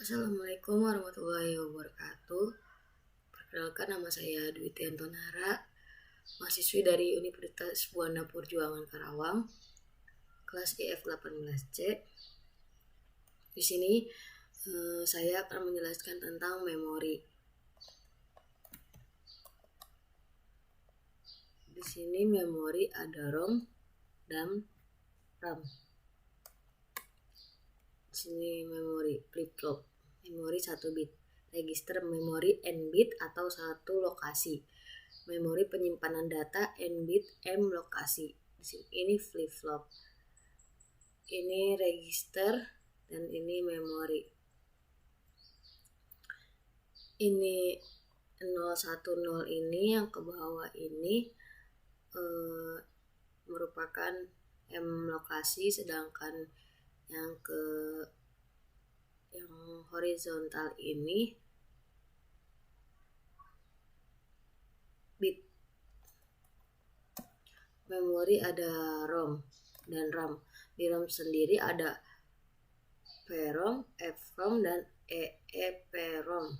Assalamualaikum warahmatullahi wabarakatuh. Perkenalkan, nama saya Dwi Tiantonara, mahasiswi dari Universitas Buana Perjuangan Karawang, kelas EF18C. Di sini saya akan menjelaskan tentang memori. Di sini memori ada ROM dan RAM. Di sini memori flip-flop, memori 1 bit, register memori n bit atau 1 lokasi, memori penyimpanan data n bit m lokasi. Di sini ini flip-flop, ini register, dan ini memori. Ini 010 ini yang ke bawah ini merupakan m lokasi, sedangkan yang horizontal ini bit. Memori ada ROM dan RAM. Di ROM sendiri ada VROM, EEPROM, dan EEPROM.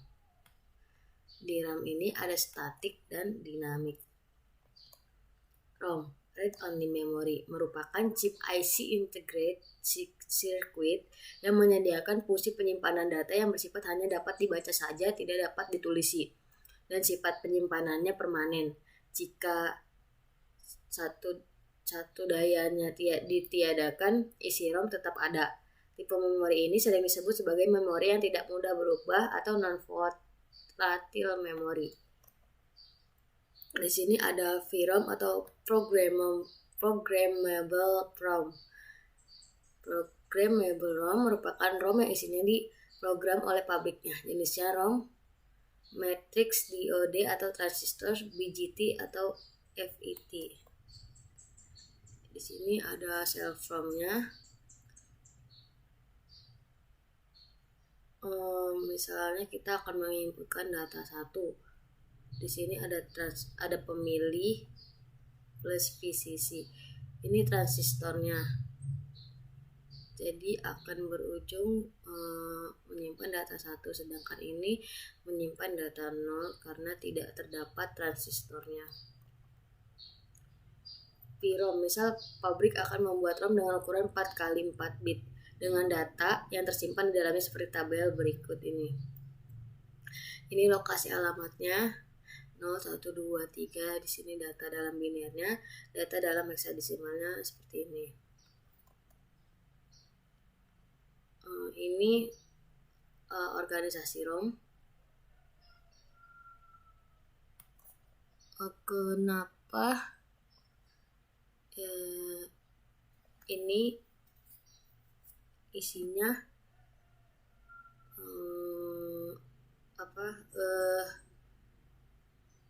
Di RAM ini ada static dan dinamik. ROM, Read Only Memory, merupakan chip IC Integrated Circuit yang menyediakan fungsi penyimpanan data yang bersifat hanya dapat dibaca saja, tidak dapat ditulisi, dan sifat penyimpanannya permanen. Jika satu dayanya ditiadakan, isi ROM tetap ada. Tipe memori ini sering disebut sebagai memori yang tidak mudah berubah atau non-volatile memory. Di sini ada VROM atau Programmable ROM. Programmable ROM merupakan ROM yang isinya diprogram oleh pabriknya. Jenisnya ROM, matrix, DOD atau transistor, BGT atau FET. Di sini ada self ROM-nya. Misalnya kita akan menginputkan data 1. Di sini ada pemilih plus VCC. Ini transistornya. Jadi akan berujung menyimpan data 1, sedangkan ini menyimpan data 0 karena tidak terdapat transistornya. VROM, misal pabrik akan membuat ROM dengan ukuran 4x4 bit dengan data yang tersimpan di dalamnya seperti tabel berikut ini. Ini lokasi alamatnya 0, 1, 2, 3. Di sini data dalam binarnya, data dalam heksadesimalnya seperti ini. Ini organisasi ROM. Kenapa ini isinya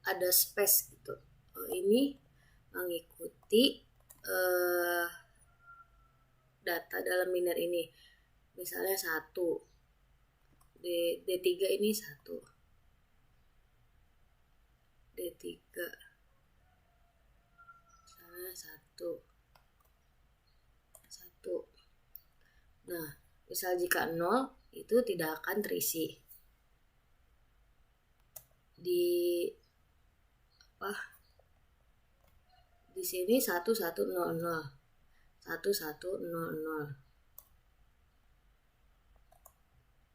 ada space gitu. Ini mengikuti data dalam binar ini. Misalnya 1, D3 ini 1, D3 misalnya 1. Nah, misal jika 0 itu tidak akan terisi. Di sini 1100, 1100,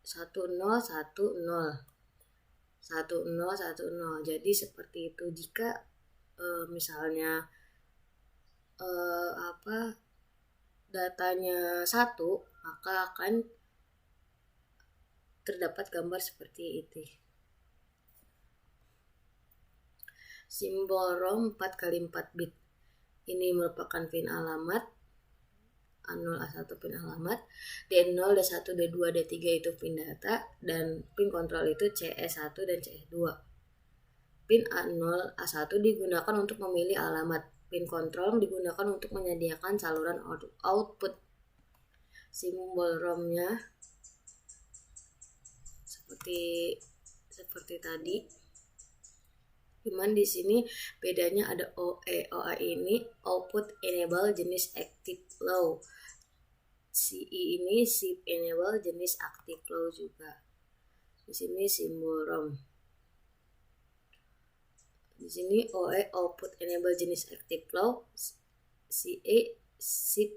1010. Jadi seperti itu. Jika misalnya datanya 1, maka akan terdapat gambar seperti itu. Simbol ROM 4x4 bit. Ini merupakan pin alamat. A0, A1 pin alamat, D0, D1, D2, D3 itu pin data, dan pin kontrol itu CE1 dan CE2. Pin A0, A1 digunakan untuk memilih alamat. Pin kontrol digunakan untuk menyediakan saluran output. Simbol ROM-nya seperti tadi. Cuman di sini bedanya ada OE. OE ini output enable jenis active low. CE ini SIP enable jenis active low juga. Di sini simbol ROM. Di sini OE output enable jenis active flow, CE chip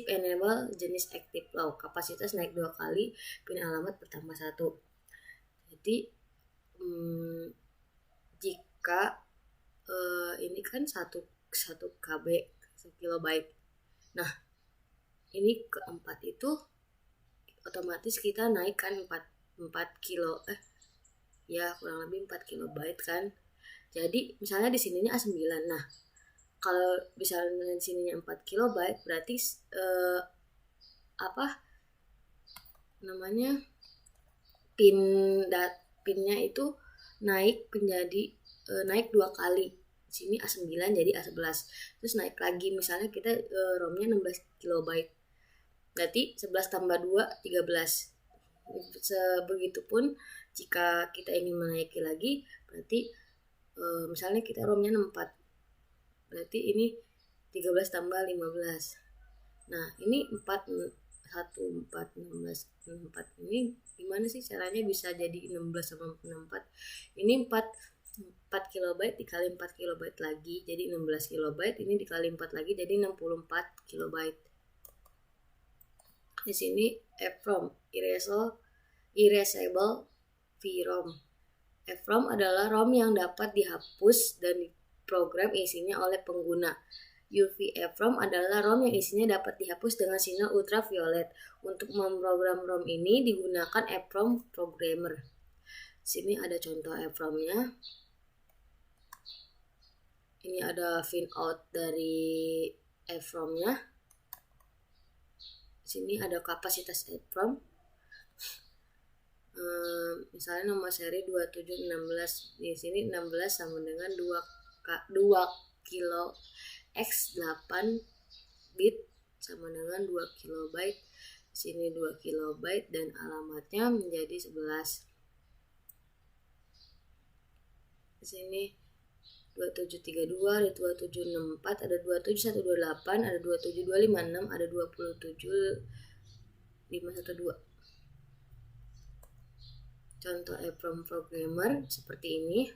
enable jenis active flow. Kapasitas naik 2 kali, pin alamat bertambah 1. Jadi jika ini kan 1 KB 1 kilobyte. Nah, ini keempat itu otomatis kita naikkan 4 kilo ya kurang lebih 4 kilobyte kan. Jadi misalnya di sininya A9. Nah, kalau misalnya di sininya 4 kilobyte berarti pinnya itu naik menjadi naik 2 kali. Sini A9 jadi A11. Terus naik lagi misalnya kita ROM-nya 16 kilobyte. Berarti 11 tambah 2 13. Begitupun jika kita ingin menaiki lagi berarti misalnya kita ROM-nya 64. Berarti ini 13 tambah 15. Nah, ini 4 16 64. Ini gimana sih caranya bisa jadi 16 sama 64? Ini 4 kilobyte dikali 4 kilobyte lagi jadi 16 kilobyte, ini dikali 4 lagi jadi 64 kilobyte. Di sini EPROM, erasable VROM. EPROM adalah ROM yang dapat dihapus dan program isinya oleh pengguna. UV EPROM adalah ROM yang isinya dapat dihapus dengan sinar ultraviolet. Untuk memprogram ROM ini digunakan EPROM programmer. Sini ada contoh EPROM-nya. Ini ada pinout dari EPROM-nya. Sini ada kapasitas EPROM. Misalnya nomor seri 2716. Di sini 16 sama dengan 2 kilo X 8 bit sama dengan 2 kilobyte. Di sini 2 kilobyte dan alamatnya menjadi 11. Di sini 2732, ada 2764, ada 27128, ada 27256, ada 27512. Contoh EPROM programmer seperti ini.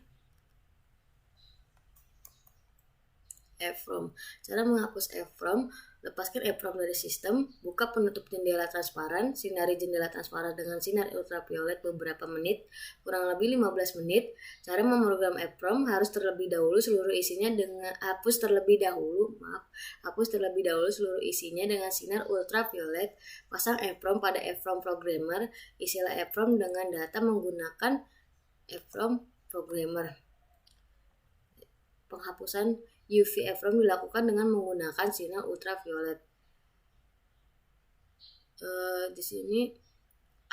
EPROM. Cara menghapus EPROM: lepaskan EPROM dari sistem, buka penutup jendela transparan, sinari jendela transparan dengan sinar ultraviolet beberapa menit, kurang lebih 15 menit. Cara memprogram EPROM: harus terlebih dahulu seluruh isinya dengan hapus terlebih dahulu seluruh isinya dengan sinar ultraviolet. Pasang EPROM pada EPROM programmer. Isilah EPROM dengan data menggunakan EPROM programmer. Penghapusan UV EPROM dilakukan dengan menggunakan sinar ultraviolet. Di sini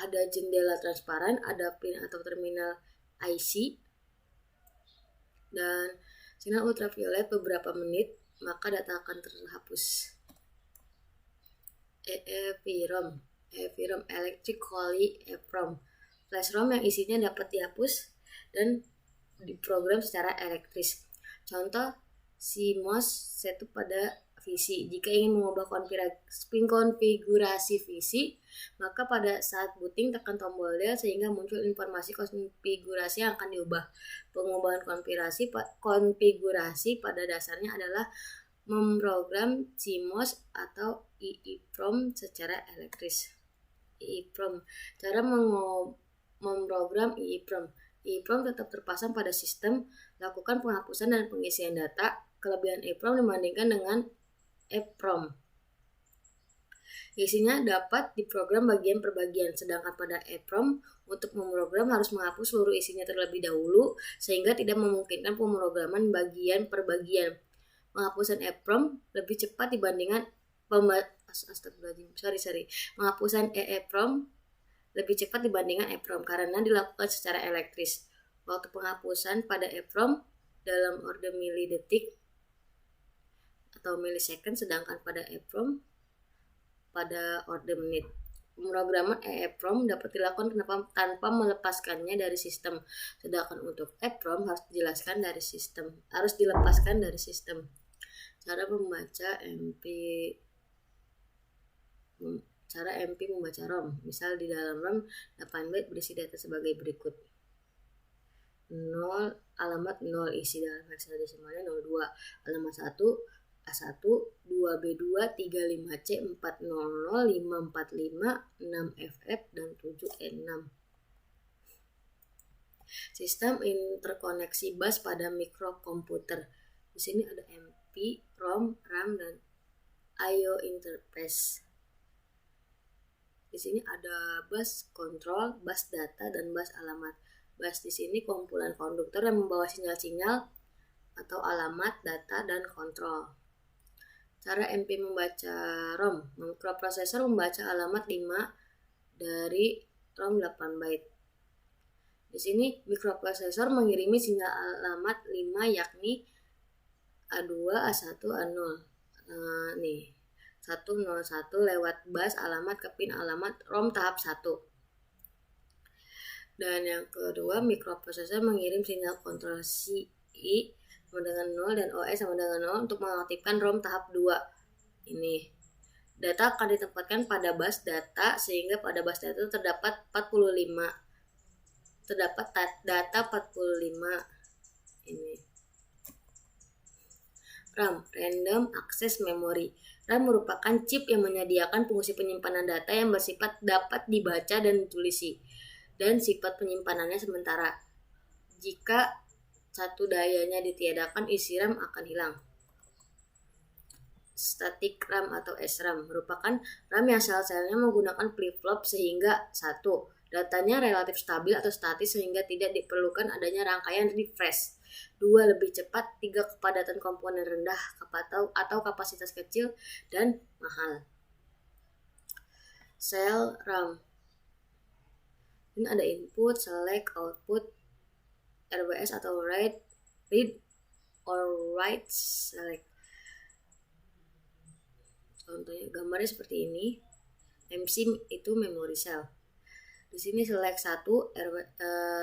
ada jendela transparan, ada pin atau terminal IC, dan sinar ultraviolet beberapa menit, maka data akan terhapus. EEPROM, Electrically EPROM, flash ROM yang isinya dapat dihapus dan diprogram secara elektris. Contoh CMOS setup pada VC. Jika ingin mengubah konfigurasi VC, maka pada saat booting tekan tombol Del sehingga muncul informasi konfigurasi yang akan diubah. Pengubahan konfigurasi pada dasarnya adalah memprogram CMOS atau EEPROM secara elektris. EEPROM. Cara memprogram EEPROM. EEPROM tetap terpasang pada sistem. Lakukan penghapusan dan pengisian data. Kelebihan EEPROM dibandingkan dengan EPROM: isinya dapat diprogram bagian per bagian, sedangkan pada EPROM untuk memprogram harus menghapus seluruh isinya terlebih dahulu sehingga tidak memungkinkan pemrograman bagian per bagian. Penghapusan EPROM lebih cepat dibandingkan Penghapusan EEPROM lebih cepat dibandingkan EPROM karena dilakukan secara elektris. Waktu penghapusan pada EPROM dalam order milidetik atau milisecond, sedangkan pada EPROM pada order menit. Pemrograman EEPROM dapat dilakukan tanpa melepaskannya dari sistem, sedangkan untuk EPROM harus dilepaskan dari sistem. Cara membaca Cara MP membaca ROM. Misal di dalam ROM 8 byte berisi data sebagai berikut. 0, alamat 0 isi dalam hexadesimalnya 02, alamat 1 A1, 2B2, 35C, 400, 545, 6FF, dan 7E6. Sistem interkoneksi bus pada mikrokomputer. Di sini ada MP, ROM, RAM, dan I/O interface. Di sini ada bus kontrol, bus data, dan bus alamat. Bus di sini kumpulan konduktor yang membawa sinyal-sinyal atau alamat, data, dan kontrol. Cara MP membaca ROM. Mikroprosesor membaca alamat 5 dari ROM 8 byte. Di sini mikroprosesor mengirimi sinyal alamat 5 yakni A2, A1, A0. Nih, 101 lewat bus alamat ke pin alamat ROM tahap 1. Dan yang kedua, mikroprosesor mengirim sinyal kontrol CI sama dengan 0 dan OS sama dengan 0 untuk mengaktifkan ROM tahap 2. Ini. Data akan ditempatkan pada bus data sehingga pada bus data terdapat data 45. Ini. RAM, Random Access Memory. RAM merupakan chip yang menyediakan fungsi penyimpanan data yang bersifat dapat dibaca dan ditulisi, dan sifat penyimpanannya sementara. Jika satu dayanya ditiadakan, isi RAM akan hilang. Static RAM atau SRAM merupakan RAM yang sel-selnya menggunakan flip-flop sehingga 1. Datanya relatif stabil atau statis sehingga tidak diperlukan adanya rangkaian refresh. 2. Lebih cepat. 3. Kepadatan komponen rendah atau kapasitas kecil dan mahal. Sel RAM. Ini ada input, select, output, RWS atau read or write select. Contohnya gambarnya seperti ini. MC itu memory cell. Di sini select 1,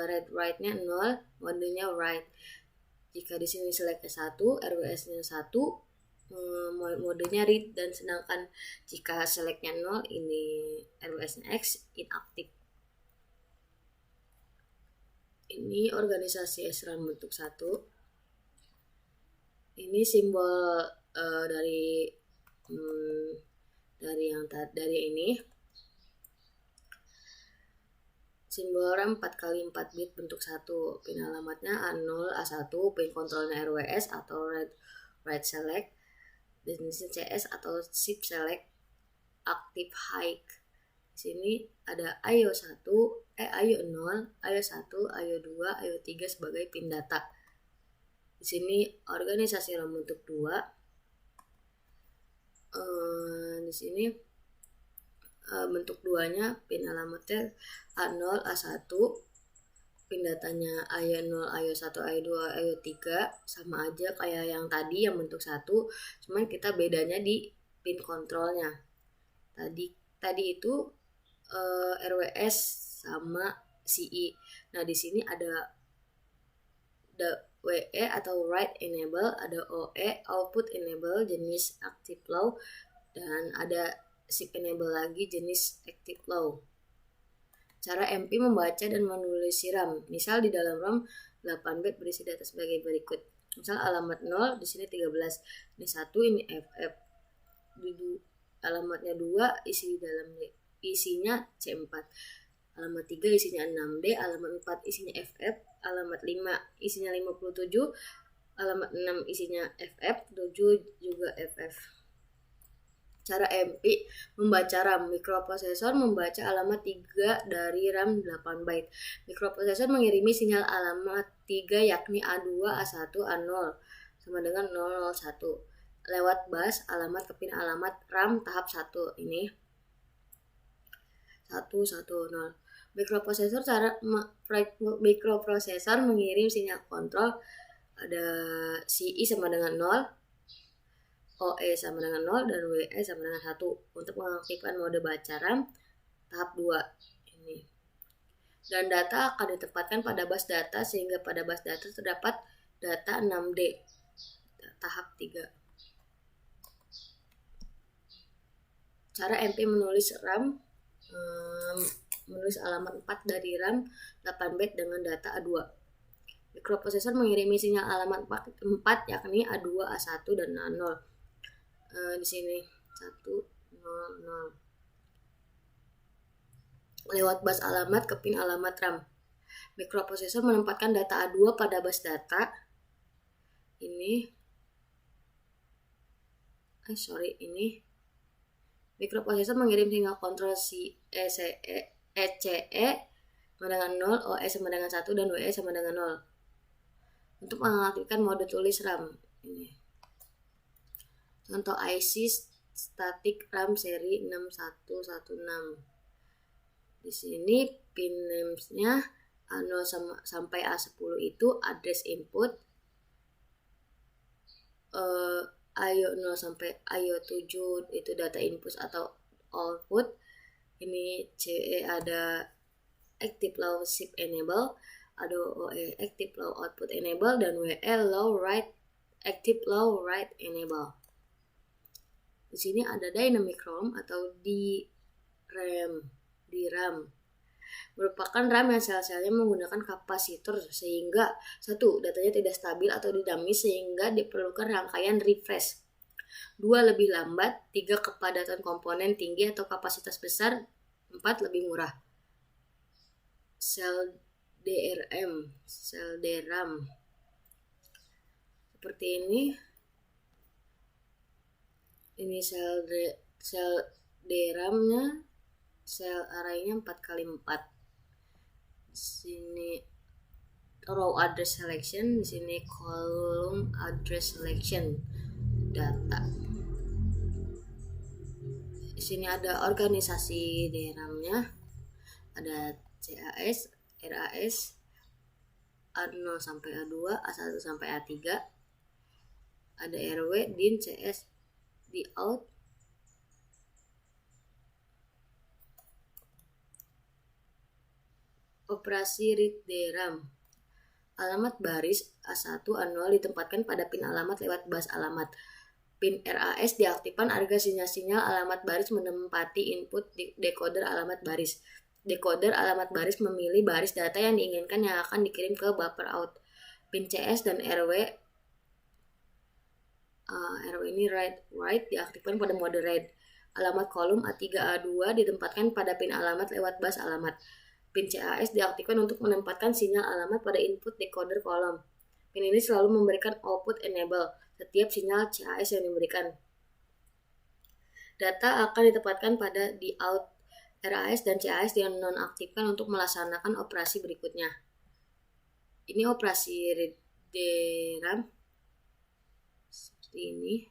read write-nya 0, modenya write. Jika di sini select 1, RWS-nya 1, modenya read, dan sedangkan jika select-nya 0, ini RWS-nya X, inactive. Ini organisasi SRAM bentuk 1. Ini simbol dari ini. Simbol RAM 4x4 bit bentuk 1. Pin alamatnya A0, A1, pin kontrolnya RWS atau write select, jenisnya CS atau shift select, active high. Di sini ada IO1, IO0, IO1, IO2, IO3 sebagai pin data. Di sini organisasi RAM bentuk 2. Di sini bentuk 2-nya pin alamatnya A0, A1, pin datanya IO0, IO1, IO2, IO3 sama aja kayak yang tadi yang bentuk 1, cuman kita bedanya di pin kontrolnya. Tadi itu RWS sama CI. Nah, di sini ada WE atau write enable, ada OE output enable jenis active low, dan ada shift enable lagi jenis active low. Cara MP membaca dan menulis RAM. Misal di dalam RAM 8 byte berisi data sebagai berikut. Misal alamat 0 di sini 13. Ini 1, ini FF. Alamatnya 2 isinya C4. Alamat 3 isinya 6D, alamat 4 isinya FF, alamat 5 isinya 57, alamat 6 isinya FF, 7 juga FF. Cara MP membaca RAM. Mikroprosesor membaca alamat 3 dari RAM 8 byte. Mikroprosesor mengirimi sinyal alamat 3 yakni A2, A1, A0 sama dengan 001 lewat bus alamat ke pin alamat RAM tahap 1 ini 110. Mikroprosesor mengirim sinyal kontrol ada CI sama dengan 0, OE sama dengan 0, dan WE sama dengan 1 untuk mengaktifkan mode baca RAM tahap 2 ini. Dan data akan ditempatkan pada bus data sehingga pada bus data terdapat data 6D tahap 3. Cara MP menulis RAM, menulis alamat 4 dari RAM 8 byte dengan data A2. Mikroprosesor mengirimi sinyal alamat 4 yakni A2, A1 dan A0. Di sini 1 0 0 lewat bus alamat ke pin alamat RAM. Mikroprosesor menempatkan data A2 pada bus data. Mikroprosesor mengirim sinyal kontrol ECE sama dengan 0, OE sama dengan 1, dan WE sama dengan 0 untuk mengaktifkan mode tulis RAM. Ini contoh IC static RAM seri 6116. Di sini pin names-nya A0 sampai A10 itu address input, IO0 sampai IO7 itu data input atau output. Ini CE ada active low shift enable, ada OE active low output enable, dan WE low write active low write enable. Di sini ada dynamic ROM atau DRAM merupakan RAM yang sel-selnya menggunakan kapasitor sehingga 1. Datanya tidak stabil atau dinamis sehingga diperlukan rangkaian refresh. 2. Lebih lambat. 3. Kepadatan komponen tinggi atau kapasitas besar. 4. Lebih murah. Sel DRAM seperti ini. Ini sel DRAM-nya, sel array-nya 4x4. Di sini row address selection, di sini column address selection data. Di sini ada organisasi DRAM-nya, ada CAS, RAS, A0 sampai A2, A1 sampai A3, ada RW, DIN, CS, DOUT, operasi read DRAM. Alamat baris A1 A0 ditempatkan pada pin alamat lewat bus alamat. Pin RAS diaktifkan agar sinyal-sinyal alamat baris menempati input decoder alamat baris. Decoder alamat baris memilih baris data yang diinginkan yang akan dikirim ke buffer out. Pin CS dan RW ini write diaktifkan pada mode read. Alamat kolom A3 A2 ditempatkan pada pin alamat lewat bus alamat. Pin CAS diaktifkan untuk menempatkan sinyal alamat pada input decoder kolom. Pin ini selalu memberikan output enable setiap sinyal CAS yang diberikan. Data akan ditempatkan pada di out. RAS dan CAS dinonaktifkan untuk melaksanakan operasi berikutnya. Ini operasi read DRAM seperti ini.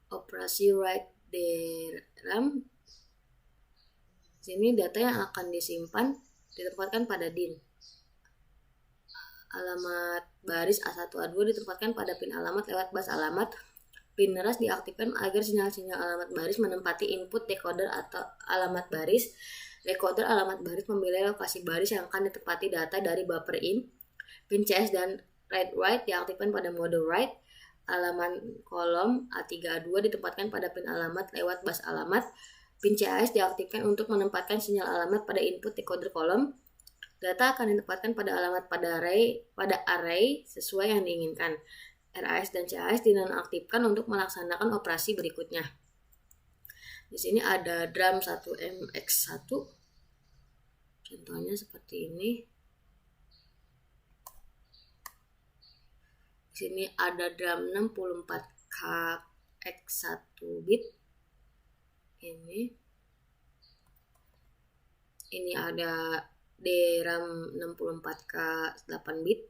Operasi write DRAM. Sini data yang akan disimpan ditempatkan pada DIN. Alamat baris A1 A2 ditempatkan pada pin alamat lewat bus alamat. Pin neras diaktifkan agar sinyal-sinyal alamat baris menempati input decoder atau alamat baris. Decoder alamat baris memilih lokasi baris yang akan ditempati data dari buffer in. Pin CS dan read write diaktifkan pada mode write. Alamat kolom A3 A2 ditempatkan pada pin alamat lewat bus alamat. Pin CAS diaktifkan untuk menempatkan sinyal alamat pada input decoder kolom. Data akan ditempatkan pada alamat pada array sesuai yang diinginkan. RAS dan CAS dinonaktifkan untuk melaksanakan operasi berikutnya. Di sini ada DRAM 1MX1. Contohnya seperti ini. Di sini ada DRAM 64K X1 bit. Ini ada DRAM 64K 8 bit.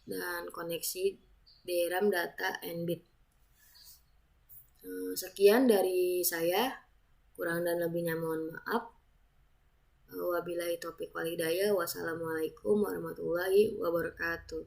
Dan koneksi DRAM data N bit. Sekian dari saya, kurang dan lebihnya mohon maaf. Wabillahi taufiq wal hidayah. Wassalamualaikum warahmatullahi wabarakatuh.